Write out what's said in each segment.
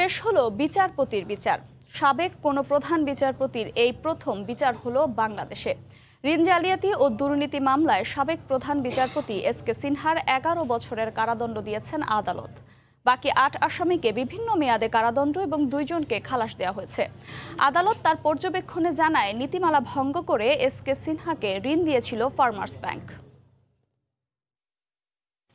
শেষ হলো বিচারপতির বিচার। সাবেক কোনো প্রধান বিচারপতির এই প্রথম বিচার হলো বাংলাদেশে। ঋণ জালিয়াতি ও দুর্নীতি মামলায় সাবেক প্রধান বিচারপতি এস.কে. সিনহার ১১ বছরের কারাদণ্ড দিয়েছেন আদালত। বাকি ৮ আসামিকে বিভিন্ন মেয়াদে কারাদণ্ড এবং ২ জনকে খালাস দেওয়া হয়েছে। আদালত তার পর্যবেক্ষণে জানায়, নীতিমালা ভঙ্গ করে এস.কে. সিনহাকে ঋণ দিয়েছিল ফার্মার্স ব্যাংক।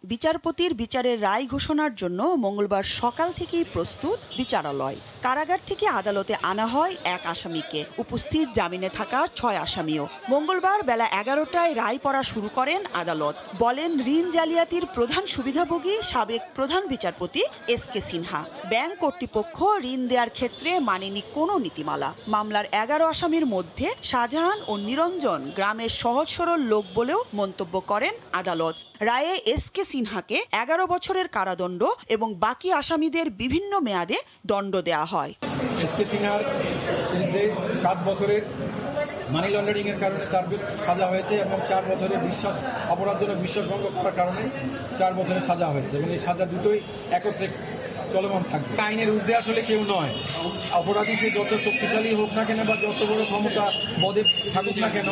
বিচারপতির বিচারের রায় ঘোষণার জন্য মঙ্গলবার সকাল থেকেই প্রস্তুত বিচারালয়। কারাগার থেকে আদালতে আনা হয় ১ আসামিকে, উপস্থিত জামিনে থাকা ৬ আসামিও। মঙ্গলবার বেলা ১১টায় রায় পড়া শুরু করেন আদালত। বলেন, ঋণ জালিয়াতির প্রধান সুবিধাভোগী সাবেক প্রধান বিচারপতি এস.কে. সিনহা। ব্যাংক কর্তৃপক্ষ ঋণ দেওয়ার ক্ষেত্রে মানেনি কোনো নীতিমালা। মামলার ১১ আসামির মধ্যে শাহজাহান ও নিরঞ্জন গ্রামের সহজ সরল লোক বলেও মন্তব্য করেন আদালত। রায়ে এস.কে. সিনহাকে ১১ বছরের কারাদণ্ড এবং বাকি আসামিদের বিভিন্ন মেয়াদে দণ্ড দেওয়া হয়। এস.কে. সিনহার ৭ বছরের মানি লন্ডারিং এর কারণে তার সাজা হয়েছে এবং ৪ বছরের অপরাধজনক বিশ্বাসভঙ্গ করার কারণে 4 বছরের সাজা হয়েছে এবং এই সাজা দুটোই একত্রে চলমান থাকবে। আইনের ঊর্ধ্বে আসলে কেউ নয়। অপরাধী সে যত শক্তিশালী হোক না কেন বা যত বড় ক্ষমতা পদে থাকুক না কেন,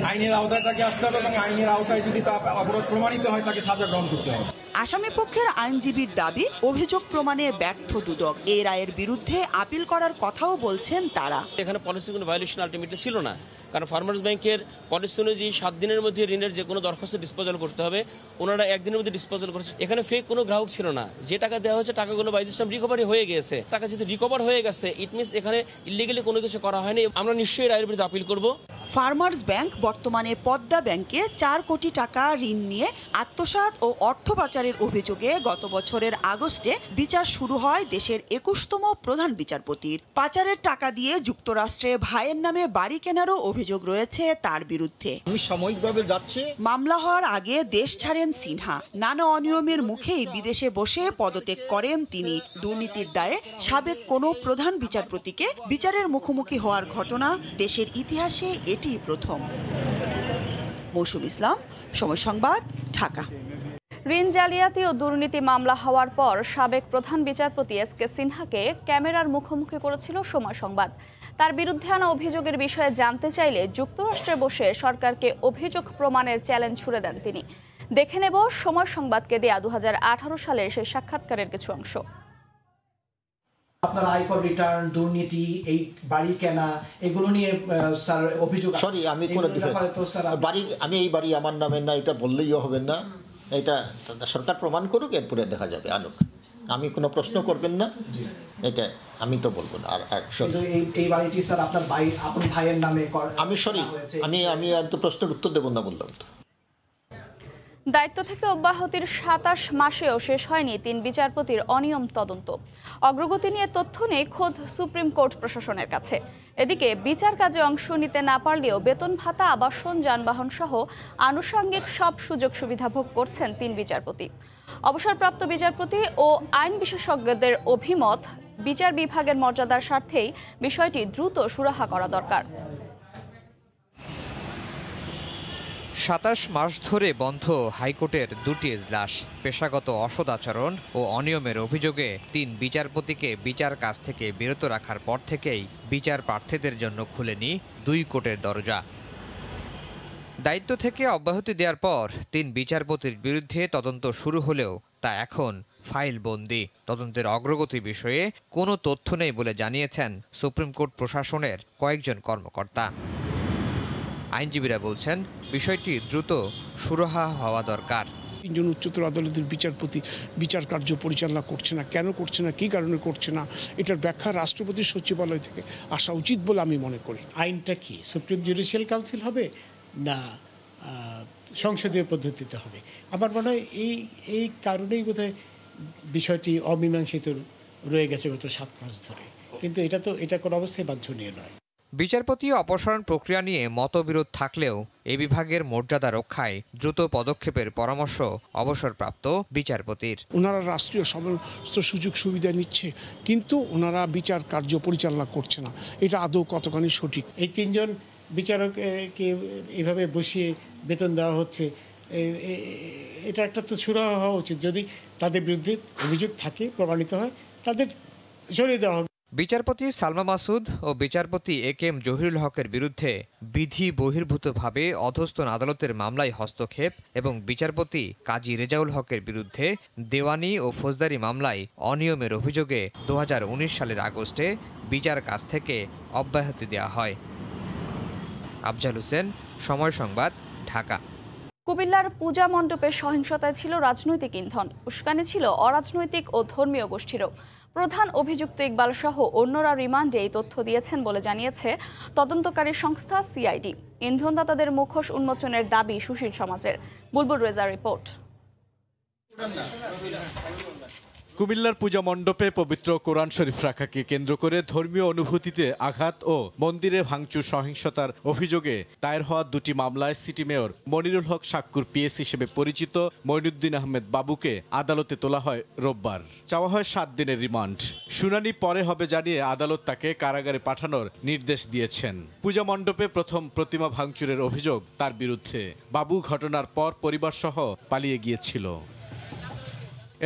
আইনের আওতায় তাকে আসতে হবে এবং আইনের আওতায় যদি তা অপরাধ প্রমাণিত হয় তাকে সাজা গ্রহণ করতে হবে। আসামি পক্ষের আইনজীবীর দাবি, অভিযোগ প্রমাণে ব্যর্থ দুদক। এই রায়ের বিরুদ্ধে আপিল করার কথাও বলছেন তারা। এখানে পলিসির কোনো ভায়োলেশন আলটিমেটলি ছিল না, কারণ ফার্মার্স ব্যাংকের পলিসি অনুযায়ী 7 দিনের মধ্যে ঋণের যে কোনো দরখাস্ত ডিসপোজাল করতে হবে, ওনারা 1 দিনের মধ্যে ডিসপোজাল করেছে। এখানে ফেক কোনো গ্রাহক ছিল না। যে টাকা দেওয়া হয়েছে টাকাগুলো বাই দিস টাইম রিকভারি হয়ে গেছে। টাকা যেহেতু রিকভার হয়ে গেছে, ইট মিনস এখানে ইলিগালি কোনো কিছু করা হয়নি। আমরা নিশ্চয়ই রায়ের বিরুদ্ধে আপিল করব। ফার্মার্স ব্যাংক বর্তমানে পদ্মা ব্যাংকে 4 কোটি টাকা ঋণ নিয়ে আত্মসাৎ ও অর্থ পাচারের অভিযোগে গত বছরের আগস্টে বিচার শুরু হয় দেশের 21তম প্রধান বিচারপতির। পাচারের টাকা দিয়ে যুক্তরাষ্ট্রে ভাইয়ের নামে বাড়ি কেনারও অভিযোগ রয়েছে তার বিরুদ্ধে। সাময়িকভাবে যাচ্ছে। মামলা হওয়ার আগে দেশ ছাড়েন সিনহা। নানা অনিয়মের মুখেই বিদেশে বসে পদত্যাগ করেন তিনি। দুর্নীতির দায়ে সাবেক কোনো প্রধান বিচারপতিকে বিচারের মুখোমুখি হওয়ার ঘটনা দেশের ইতিহাসে এটি প্রথম। মৌসুম ইসলাম, সময় সংবাদ, ঢাকা। ঋণ জালিয়াতি ও দুর্নীতি মামলা হওয়ার পর সাবেক প্রধান বিচারপতি এস.কে. সিনহাকে ক্যামেরার মুখোমুখি করেছিল সময় সংবাদ। তার বিরুদ্ধে আনা অভিযোগের বিষয়ে জানতে চাইলে যুক্তরাষ্ট্রে বসে সরকারকে অভিযোগ প্রমাণের চ্যালেঞ্জ ছুড়ে দেন তিনি। দেখে নেব সময় সংবাদকে দেয়া 2018 সালের সেই সাক্ষাৎকারের কিছু অংশ। আপনার আয়কর রিটার্ন, দুর্নীতি, এই বাড়ি কেনা, এগুলো নিয়ে স্যার অভিযোগ। সরি, আমি করে দিই বাড়ি, আমি এই বাড়ি আমার নামে না, এটা বললেই হবে না। এটা সরকার প্রমাণ করুক, এরপরে দেখা যাবে, আনুক। আমি কোনো প্রশ্ন করবেন না, এটা আমি তো বলবো না। আর এই বাড়িটি স্যার আপনার ভাই, আপন ভাইয়ের নামে। আমি সরি, আমি তো প্রশ্নের উত্তর দেব না বললাম তো। দায়িত্ব থেকে অব্যাহতির 27 মাসেও শেষ হয়নি 3 বিচারপতির অনিয়ম তদন্ত। অগ্রগতি নিয়ে তথ্য নেই খোদ সুপ্রিম কোর্ট প্রশাসনের কাছে। এদিকে বিচার কাজে অংশ নিতে না পারলেও বেতন ভাতা, আবাসন, যানবাহন সহ আনুষঙ্গিক সব সুযোগ সুবিধা ভোগ করছেন 3 বিচারপতি। অবসরপ্রাপ্ত বিচারপতি ও আইন বিশেষজ্ঞদের অভিমত, বিচার বিভাগের মর্যাদার স্বার্থেই বিষয়টি দ্রুত সুরাহা করা দরকার। 27 মাস ধরে বন্ধ হাইকোর্টের 2টি এজলাস। পেশাগত অসদাচরণ ও অনিয়মের অভিযোগে 3 বিচারপতিকে বিচার কাজ থেকে বিরত রাখার পর থেকেই বিচার প্রার্থীদের জন্য খুলেনি 2 কোর্টের দরজা। দায়িত্ব থেকে অব্যাহতি দেওয়ার পর 3 বিচারপতির বিরুদ্ধে তদন্ত শুরু হলেও তা এখন ফাইল বন্দি। তদন্তের অগ্রগতি বিষয়ে কোনো তথ্য নেই বলে জানিয়েছেন সুপ্রিম কোর্ট প্রশাসনের কয়েকজন কর্মকর্তা। আইনজীবীরা বলছেন, বিষয়টি দ্রুত সুরাহা হওয়া দরকার। 3 জন উচ্চতর আদালতের বিচারপতি বিচার কার্য পরিচালনা করছে না, কেন করছে না, কী কারণে করছে না, এটার ব্যাখ্যা রাষ্ট্রপতির সচিবালয় থেকে আসা উচিত বলে আমি মনে করি। আইনটা কি সুপ্রিম জুডিশিয়াল কাউন্সিল হবে না সংসদীয় পদ্ধতিতে হবে? আমার মনে হয় এই কারণেই বোধহয় বিষয়টি অমীমাংসিত রয়ে গেছে গত 7 মাস ধরে। কিন্তু এটা কোনো অবস্থায় বাঞ্ছনীয় নয়। বিচারপতি অপসারণ প্রক্রিয়া নিয়ে মতবিরোধ থাকলেও এই বিভাগের মর্যাদা রক্ষায় দ্রুত পদক্ষেপের পরামর্শ অবসরপ্রাপ্ত বিচারপতির। ওনারা রাষ্ট্রীয় সমস্ত সুযোগ সুবিধা নিচ্ছে, কিন্তু ওনারা বিচার কার্য পরিচালনা করছে না। এটা আদৌ কতখানি সঠিক? এই 3 জন বিচারককে এভাবে বসিয়ে বেতন দেওয়া হচ্ছে, এটা একটা তো সুরাহা হওয়া উচিত। যদি তাদের বিরুদ্ধে অভিযোগ থাকে, প্রমাণিত হয়, তাদের সরিয়ে দেওয়া হবে। বিচারপতি সালমা মাসুদ ও বিচারপতি এ.কে.এম. জহিরুল হকের বিরুদ্ধে বিধি বহির্ভূতভাবে অধস্তন আদালতের মামলায় হস্তক্ষেপ এবং বিচারপতি কাজী রেজাউল হকের বিরুদ্ধে দেওয়ানি ও ফৌজদারি মামলায় অনিয়মের অভিযোগে 2019 সালের আগস্টে বিচার কাজ থেকে অব্যাহতি দেওয়া হয়। আফজাল হোসেন, সময় সংবাদ, ঢাকা। কুমিল্লার পূজা মণ্ডপে সহিংসতায় ছিল রাজনৈতিক ইন্ধন, উস্কানি ছিল অরাজনৈতিক ও ধর্মীয় গোষ্ঠীরও। প্রধান অভিযুক্ত ইকবাল সহ অন্যরা রিমান্ডে এই তথ্য দিয়েছেন বলে জানিয়েছে তদন্তকারী সংস্থা সিআইডি। ইন্ধনদাতাদের মুখোশ উন্মোচনের দাবি সুশীল সমাজের। বুলবুল রেজার রিপোর্ট। কুমিল্লার পূজা মণ্ডপে পবিত্র কোরআন শরীফ রাখাকে কেন্দ্র করে ধর্মীয় অনুভূতিতে আঘাত ও মন্দিরে ভাঙচুর সহিংসতার অভিযোগে দায়ের হওয়া দুটি মামলায় city mayor Monirul Haque সাক্কুর PS হিসেবে পরিচিত মঈনুদ্দিন আহমেদ বাবুকে আদালতে তোলা হয় রোববার। চাওয়া হয় 7 দিনের রিমান্ড। শুনানি পরে হবে জানিয়ে আদালত তাকে কারাগারে পাঠানোর নির্দেশ দিয়েছেন। পূজা মণ্ডপে প্রথম প্রতিমা ভাঙচুরের অভিযোগ তার বিরুদ্ধে। বাবু ঘটনার পর পরিবারসহ পালিয়ে গিয়েছিল।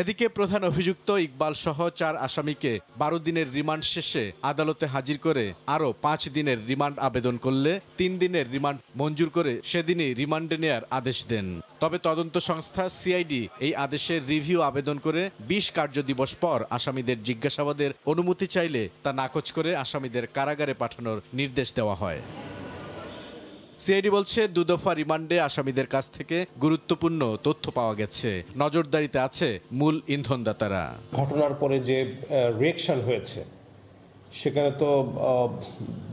এদিকে প্রধান অভিযুক্ত ইকবাল সহ 4 আসামিকে 12 দিনের রিমান্ড শেষে আদালতে হাজির করে আরও 5 দিনের রিমান্ড আবেদন করলে 3 দিনের রিমান্ড মঞ্জুর করে সেদিনই রিমান্ডে নেয়ার আদেশ দেন। তবে তদন্ত সংস্থা সিআইডি এই আদেশের রিভিউ আবেদন করে 20 কার্যদিবস পর আসামিদের জিজ্ঞাসাবাদের অনুমতি চাইলে তা নাকচ করে আসামিদের কারাগারে পাঠানোর নির্দেশ দেওয়া হয়। সিআইডি বলছে 2 দফা রিমান্ডে আসামিদের কাছ থেকে গুরুত্বপূর্ণ তথ্য পাওয়া গেছে। নজরদারিতে আছে মূল ইন্ধনদাতারা। ঘটনার পরে যে রিঅ্যাকশন হয়েছে সেখানে তো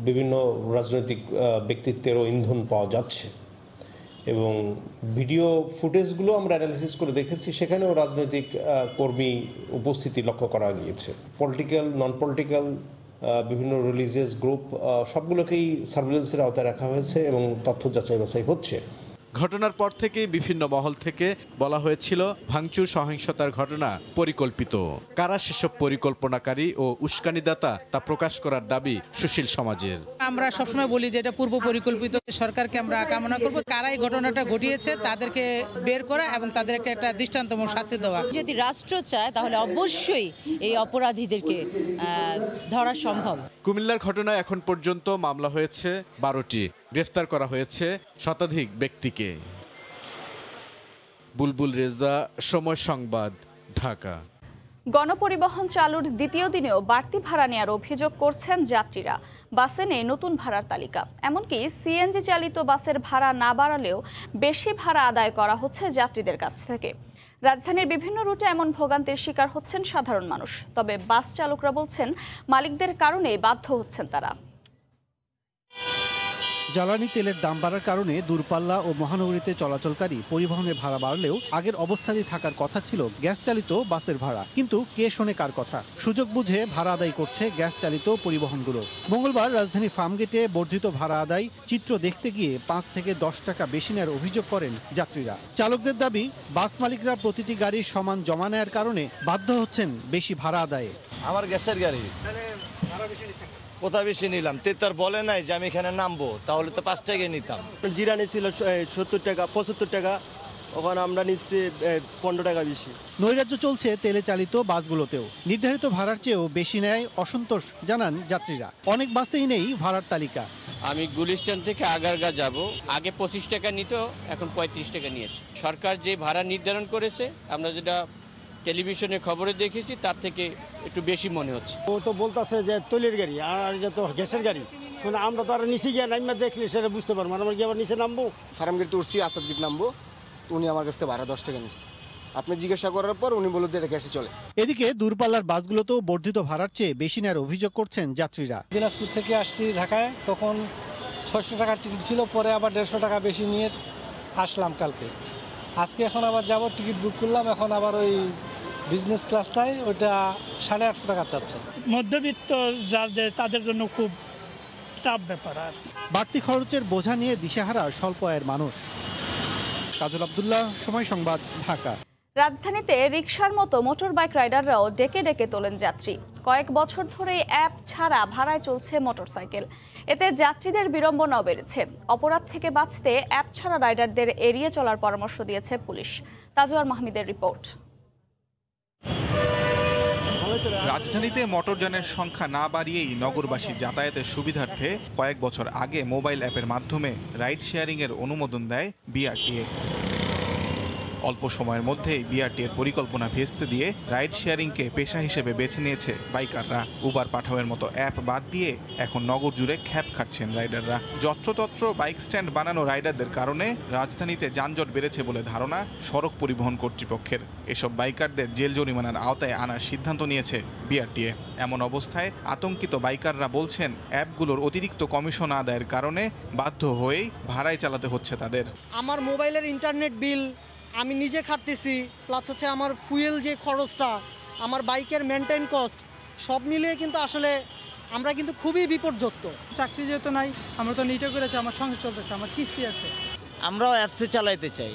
বিভিন্ন রাজনৈতিক ব্যক্তিত্বেরও ইন্ধন পাওয়া যাচ্ছে এবং ভিডিও ফুটেজগুলো আমরা অ্যানালিসিস করে দেখেছি, সেখানেও রাজনৈতিক কর্মী উপস্থিতি লক্ষ্য করা গিয়েছে। পলিটিক্যাল, নন পলিটিক্যাল, বিভিন্ন রিলিজিয়াস গ্রুপ সবগুলোকেই সার্ভিলেন্সের আওতায় রাখা হয়েছে এবং তথ্য যাচাই বাছাই হচ্ছে। ঘটনার পর থেকেই বিভিন্ন মহল থেকে বলা হয়েছিল ভাঙচুর সহিংসতার ঘটনা পরিকল্পিত। কারা সেসব পরিকল্পনাকারী ও উস্কানিদাতা তা প্রকাশ করার দাবি সুশীল সমাজের। আমরা সবসময় বলি যে এটা পূর্ব পরিকল্পিত। সরকারকে আমরা কামনা করব কারা এই ঘটনাটা ঘটিয়েছে তাদেরকে বের করা এবং তাদেরকে একটা দৃষ্টান্তমূলক শাস্তি দেওয়া। যদি রাষ্ট্র চায় তাহলে অবশ্যই এই অপরাধীদেরকে ধরা সম্ভব। কুমিল্লার ঘটনায় এখন পর্যন্ত মামলা হয়েছে 12টি, গ্রেফতার করা হয়েছে শতাধিক ব্যক্তিকে। বুলবুল রেজা, সময় সংবাদ, ঢাকা। গণপরিবহন চালুর দ্বিতীয় দিনেও বাড়তি ভাড়া নেওয়ার অভিযোগ করছেন যাত্রীরা। বাসে নেই নতুন ভাড়ার তালিকা। এমনকি সিএনজি চালিত বাসের ভাড়া না বাড়ালেও বেশি ভাড়া আদায় করা হচ্ছে যাত্রীদের কাছ থেকে। রাজধানীর বিভিন্ন রুটে এমন ভোগান্তির শিকার হচ্ছেন সাধারণ মানুষ। তবে বাস চালকরা বলছেন মালিকদের কারণে বাধ্য হচ্ছেন তারা। জ্বালানি তেলের দাম বাড়ার কারণে দূরপাল্লা ও মহানগরীতে চলাচলকারী পরিবহনের ভাড়া বাড়লেও আগের অবস্থাতেই থাকার কথা ছিল গ্যাস চালিত বাসের ভাড়া। কিন্তু কে শোনে কার কথা? সুযোগ বুঝে ভাড়া আদায় করছে গ্যাস চালিত পরিবহনগুলো। মঙ্গলবার রাজধানী ফার্মগেটে বর্ধিত ভাড়া আদায় চিত্র দেখতে গিয়ে 5 থেকে 10 টাকা বেশি নেওয়ার অভিযোগ করেন যাত্রীরা। চালকদের দাবি, বাস মালিকরা প্রতিটি গাড়ির সমান জমা নেয়ার কারণে বাধ্য হচ্ছেন বেশি ভাড়া আদায়ে। আমার গ্যাসের গাড়ি কোথা বেশি নিলাম, তেতার বলে নাই যে আমি এখানে নামবো, তাহলে তো 5 টাকায় নিতাম। জিরানি ছিল 70 টাকা, 75 টাকা, ওখানে আমরা নিচ্ছি 15 টাকা বেশি। নৈরাজ্য চলছে তেলে চালিত বাসগুলোতেও। নির্ধারিত ভাড়ার চেয়েও বেশি নেয় অসন্তোষ জানান যাত্রীরা। অনেক বাসেই নেই ভাড়ার তালিকা। আমি গুলিস্তান থেকে আগারগা যাব, আগে 25 টাকা নিত, এখন 35 টাকা নিয়েছে। সরকার যে ভাড়া নির্ধারণ করেছে, আমরা যেটা টেলিভিশনে খবরে দেখেছি তার থেকে একটু বেশি মনে হচ্ছে। ও তো বলতেছে যে তৈলের গাড়ি আর এটা তো গ্যাসের গাড়ি, মানে আমরা তো আর নিচে গিয়ে নামা দেখলে সেটা বুঝতে পারবো। আমরা কি আবার নিচে নামবো? ফার্মগেট উঠছি, আসাদগেট নামবো, উনি আমার কাছ থেকে ভাড়া 10 টাকা নিচ্ছে। আপনি জিজ্ঞাসা করার পর উনি বলল যে এটা গ্যাসে চলে। এদিকে দূরপাল্লার বাসগুলোতেও বর্ধিত ভাড়ার চেয়ে বেশি নেওয়ার অভিযোগ করছেন যাত্রীরা। দিনাজপুর থেকে আসছি ঢাকায়, তখন 600 টাকা টিকিট ছিল, পরে আবার 150 টাকা বেশি নিয়ে আসলাম কালকে। আজকে এখন আবার যাব, টিকিট বুক করলাম, এখন আবার ওই বিজনেস ক্লাসটাই ওটা 850 টাকা চাচ্ছে। মধ্যবিত্ত যাদের তাদের জন্য খুব টাফ ব্যাপার। আর বাড়তি খরচের বোঝা নিয়ে দিশেহারা স্বল্প আয়ের মানুষ। কাজল আব্দুল্লাহ, সময় সংবাদ, ঢাকা। রাজধানীতে রিকশার মতো মোটর বাইক রাইডাররাও ডেকে ডেকে তোলেন যাত্রী। কয়েক বছর ধরে অ্যাপ ছাড়া ভাড়ায় চলছে মোটরসাইকেল। এতে যাত্রীদের বিড়ম্বনাও বেড়েছে। অপরাধ থেকে বাঁচতে অ্যাপ ছাড়া রাইডারদের এড়িয়ে চলার পরামর্শ দিয়েছে পুলিশ। তাজওয়ার মাহমুদের রিপোর্ট। রাজধানীতে মোটরযানের সংখ্যা না বাড়িয়েই নগরবাসী যাতায়াতের সুবিধার্থে কয়েক বছর আগে মোবাইল অ্যাপের মাধ্যমে রাইড শেয়ারিংয়ের অনুমোদন দেয় বিআরটিএ। অল্প সময়ের মধ্যেই বিআরটিএর পরিকল্পনা ভেস্তে দিয়ে রাইড শেয়ারিংকে পেশা হিসেবে বেছে নিয়েছে বাইকাররা। উবার পাঠাওয়ের মতো অ্যাপ বাদ দিয়ে এখন নগর জুড়ে খ্যাপ খাচ্ছেন রাইডাররা। যত্রতত্র বাইক স্ট্যান্ড বানানো রাইডারদের কারণে রাজধানীতে যানজট বেড়েছে বলে ধারণা সড়ক পরিবহন কর্তৃপক্ষের। এসব বাইকারদের জেল জরিমানার আওতায় আনার সিদ্ধান্ত নিয়েছে বিআরটিএ। এমন অবস্থায় আতঙ্কিত বাইকাররা বলছেন অ্যাপগুলোর অতিরিক্ত কমিশন আদায়ের কারণে বাধ্য হয়েই ভাড়ায় চালাতে হচ্ছে তাদের। আমার মোবাইলের ইন্টারনেট বিল আমি নিজে খাটতেছি, প্লাস হচ্ছে আমার ফুয়েল যে খরচটা, আমার বাইকের মেনটেন কস্ট, সব মিলিয়ে কিন্তু আসলে আমরা কিন্তু খুবই বিপর্যস্ত। চাকরি যেহেতু নাই, আমরা তো নিটে করেছি, আমার সংসার চলতেছে, আমার কিস্তি আছে। আমরাও অ্যাপসে চালাইতে চাই,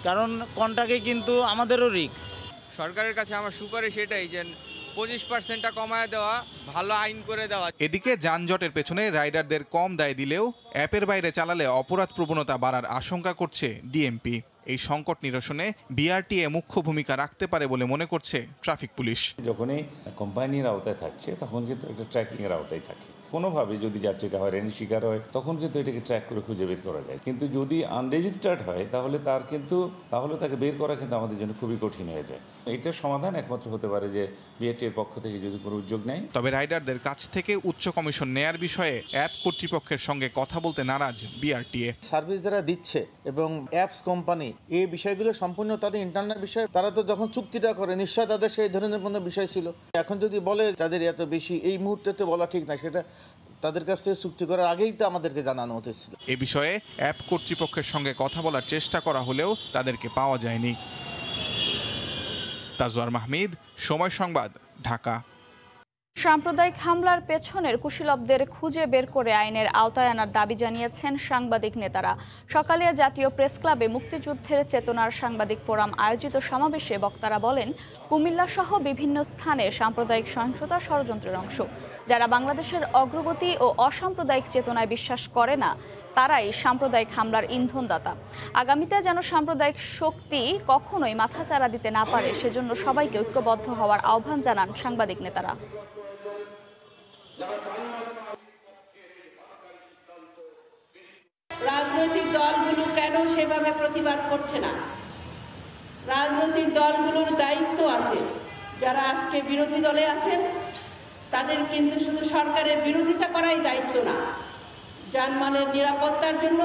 কারণ কন্টাকে কিন্তু আমাদেরও রিস্ক। সরকারের কাছে আমার সুপারিশ এটাই যে 25%টা কমায় দেওয়া, ভালো আইন করে দেওয়া। এদিকে যানজটের পেছনে রাইডারদের কম দায় দিলেও অ্যাপের বাইরে চালালে অপরাধ প্রবণতা বাড়ার আশঙ্কা করছে ডিএমপি। এই সংকট নিরসনে বিআরটিএ মুখ্য ভূমিকা রাখতে পারে বলে মনে করছে ট্রাফিক পুলিশ। যখনই কোম্পানির আওতায় থাকছে তখন কিন্তু একটা ট্র্যাকিংয়ের আওতায় থাকে। কোনোভাবে যদি যাত্রীরা হয়রানির শিকার হয় তখন কিন্তু এটাকে ট্র্যাক করে খুঁজে বের করা যায়। কিন্তু যদি আনরেজিস্টার্ড হয় তাহলে তাকে বের করা কিন্তু আমাদের জন্য খুবই কঠিন হয়ে যায়। এটার সমাধান একমাত্র হতে পারে যে বিআরটিএর পক্ষ থেকে যদি কোনো উদ্যোগ নেয়। তবে রাইডারদের কাছ থেকে উচ্চ কমিশন নেয়ার বিষয়ে অ্যাপ কর্তৃপক্ষের সঙ্গে কথা বলতে নারাজ বিআরটিএ। সার্ভিস যারা দিচ্ছে এবং অ্যাপস কোম্পানি এই বিষয়গুলো সম্পূর্ণ তাদের ইন্টারনাল বিষয়। তারা তো যখন চুক্তিটা করে নিশ্চয় তাদের সেই ধরনের কোনো বিষয় ছিল। এখন যদি বলে তাদের এত বেশি, এই মুহূর্তে তো বলা ঠিক না, সেটা তাদের কাছ থেকে চুক্তি করার আগেই তো আমাদেরকে জানানো উচিত ছিল। এ বিষয়ে অ্যাপ কর্তৃপক্ষের সঙ্গে কথা বলার চেষ্টা করা হলেও তাদেরকে পাওয়া যায়নি। তাজওয়ার মাহমিদ, সময় সংবাদ, ঢাকা। সাম্প্রদায়িক হামলার পেছনের কুশীলবদের খুঁজে বের করে আইনের আওতায় আনার দাবি জানিয়েছেন সাংবাদিক নেতারা। সকালে জাতীয় প্রেস ক্লাবে মুক্তিযুদ্ধের চেতনার সাংবাদিক ফোরাম আয়োজিত সমাবেশে বক্তারা বলেন, কুমিল্লা সহ বিভিন্ন স্থানে সাম্প্রদায়িক সহিংসতা ষড়যন্ত্রের অংশ। যারা বাংলাদেশের অগ্রগতি ও অসাম্প্রদায়িক চেতনায় বিশ্বাস করে না, তারাই সাম্প্রদায়িক হামলার ইন্ধনদাতা। আগামীতে যেন সাম্প্রদায়িক শক্তি কখনোই মাথাচাড়া দিতে না পারে, সেজন্য সবাইকে ঐক্যবদ্ধ হওয়ার আহ্বান জানান সাংবাদিক নেতারা। রাজনৈতিক দলগুলো কেন সেভাবে প্রতিবাদ করছে না? রাজনৈতিক দলগুলোর দায়িত্ব আছে। যারা আজকে বিরোধী দলে আছেন তাদের কিন্তু শুধু সরকারের বিরোধিতা করাই দায়িত্ব না, জানমালের নিরাপত্তার জন্য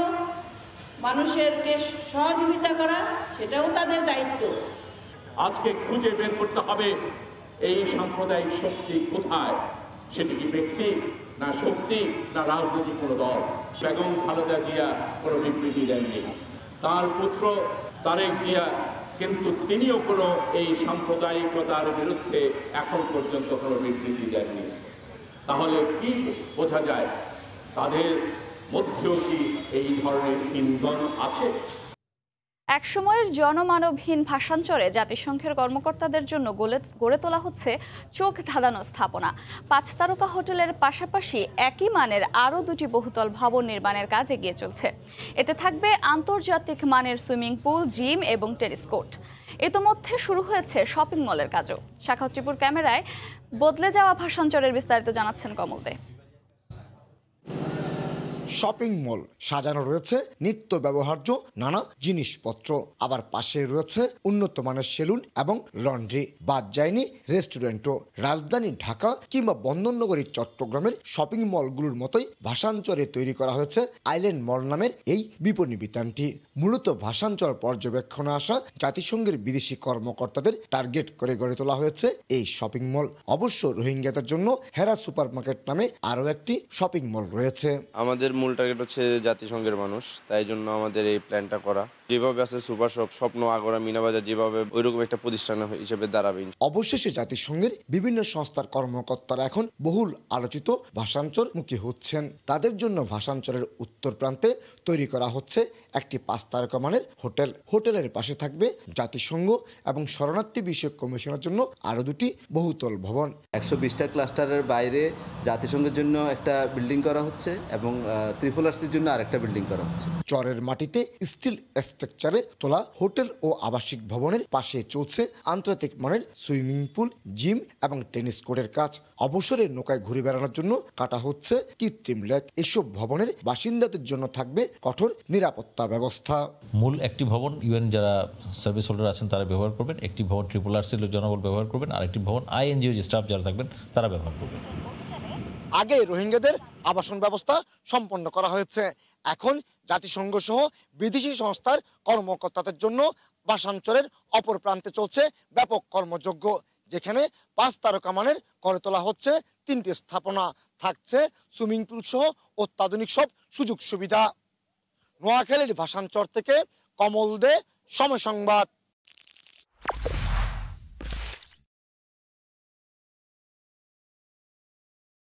মানুষেরকে সহযোগিতা করা সেটাও তাদের দায়িত্ব। আজকে খুঁজে বের করতে হবে এই সাম্প্রদায়িক শক্তি কোথায়। সেটি কি ব্যক্তি, না শক্তি, না রাজনৈতিক কোনো দল? বেগম খালেদা জিয়া কোনো বিবৃতি দেননি, তার পুত্র তারেক জিয়া কিন্তু তিনিও কোনো এই সাম্প্রদায়িকতার বিরুদ্ধে এখন পর্যন্ত কোনো বিবৃতি দেননি। তাহলে কি বোঝা যায় তাদের মধ্যেও কি এই ধরনের ইন্ধন আছে? একসময়ের জনমানবহীন ভাষাঞ্চলে জাতিসংঘের কর্মকর্তাদের জন্য গড়ে তোলা হচ্ছে চোখ ধাঁধানো স্থাপনা। 5 তারকা হোটেলের পাশাপাশি একই মানের আরও 2টি বহুতল ভবন নির্মাণের কাজ এগিয়ে চলছে। এতে থাকবে আন্তর্জাতিক মানের সুইমিং পুল, জিম এবং টেনিস কোর্ট। ইতোমধ্যে শুরু হয়েছে শপিং মলের কাজও। শাখাউত টিপুর ক্যামেরায় বদলে যাওয়া ভাষাঞ্চলের বিস্তারিত জানাচ্ছেন কমল দে। শপিং মল সাজানো রয়েছে নিত্য ব্যবহার্য নানা জিনিসপত্র, আবার পাশে রয়েছে উন্নত মানের সেলুন এবং লন্ড্রি। বাদ যায়নি রেস্টুরেন্টও। রাজধানী ঢাকা কিংবা বন্দরনগরী চট্টগ্রামের শপিং মলগুলোর মতোই ভাষাঞ্চলে তৈরি করা হয়েছে আইল্যান্ড মল নামের এই বিপণী বিতানটি। মূলত ভাষাঞ্চল পর্যবেক্ষণে আসা জাতিসংঘের বিদেশি কর্মকর্তাদের টার্গেট করে গড়ে তোলা হয়েছে এই শপিং মল। অবশ্য রোহিঙ্গাদের জন্য হেরা সুপার মার্কেট নামে আরও একটি শপিং মল রয়েছে। আমাদের মূল টার্গেট হচ্ছে জাতিসংঘের মানুষ, তাই জন্য আমাদের এই প্ল্যানটা করা। যেভাবে আছে সুপার শপ, স্বপ্ন, আগরা, মিনাবাজার, যেভাবে ওইরকম একটা প্রতিষ্ঠান হিসেবে দাঁড়াবে। অবশেষে জাতিসংঘের বিভিন্ন সংস্থার কর্মকর্তারা এখন বহুল আলোচিত ভাষাঞ্চল মুখী হচ্ছেন। তাদের জন্য ভাষাঞ্চলের উত্তর প্রান্তে তৈরি করা হচ্ছে একটি 5 তারকা মানের হোটেল। হোটেলের পাশে থাকবে জাতিসংঘ এবং শরণার্থী বিষয়ক কমিশনের জন্য আরও 2টি বহুতল ভবন। 120টা ক্লাস্টারের বাইরে জাতিসংঘের জন্য একটা বিল্ডিং করা হচ্ছে এবং ত্রিপোলার্সির জন্য আরেকটা বিল্ডিং করা হচ্ছে। চরের মাটিতে স্টিল স্ট্রাকচারে তোলা হোটেল ও আবাসিক ভবনের পাশে চলছে আন্তর্জাতিক মানের সুইমিং পুল, জিম এবং টেনিস কোর্টের কাজ। অবসরে নৌকায় ঘুরে বেড়ানোর জন্য কাটা হচ্ছে কৃত্রিম লেক। এসব ভবনের বাসিন্দাদের জন্য থাকবে কঠোর নিরাপত্তা ব্যবস্থা। মূল একটি ভবন ইউএন যারা সার্ভিস হোল্ডার আছেন তারা ব্যবহার করবেন, একটি ভবন ট্রিপোলার্সির জনবল ব্যবহার করবেন, আর একটি ভবন আইএনজিও যে স্টাফ যারা থাকবেন তারা ব্যবহার করবেন। আগে রোহিঙ্গাদের আবাসন ব্যবস্থা সম্পন্ন করা হয়েছে, এখন জাতিসংঘ সহ বিদেশি সংস্থার কর্মকর্তাদের জন্য ভাষাঞ্চলের অপর প্রান্তে চলছে ব্যাপক কর্মযজ্ঞ, যেখানে 5 তারকা মানের করে তোলা হচ্ছে 3টি স্থাপনা, থাকছে সুইমিং পুল সহ অত্যাধুনিক সব সুযোগ সুবিধা। নোয়াখালীর ভাষাঞ্চর থেকে কমল দে, সময় সংবাদ।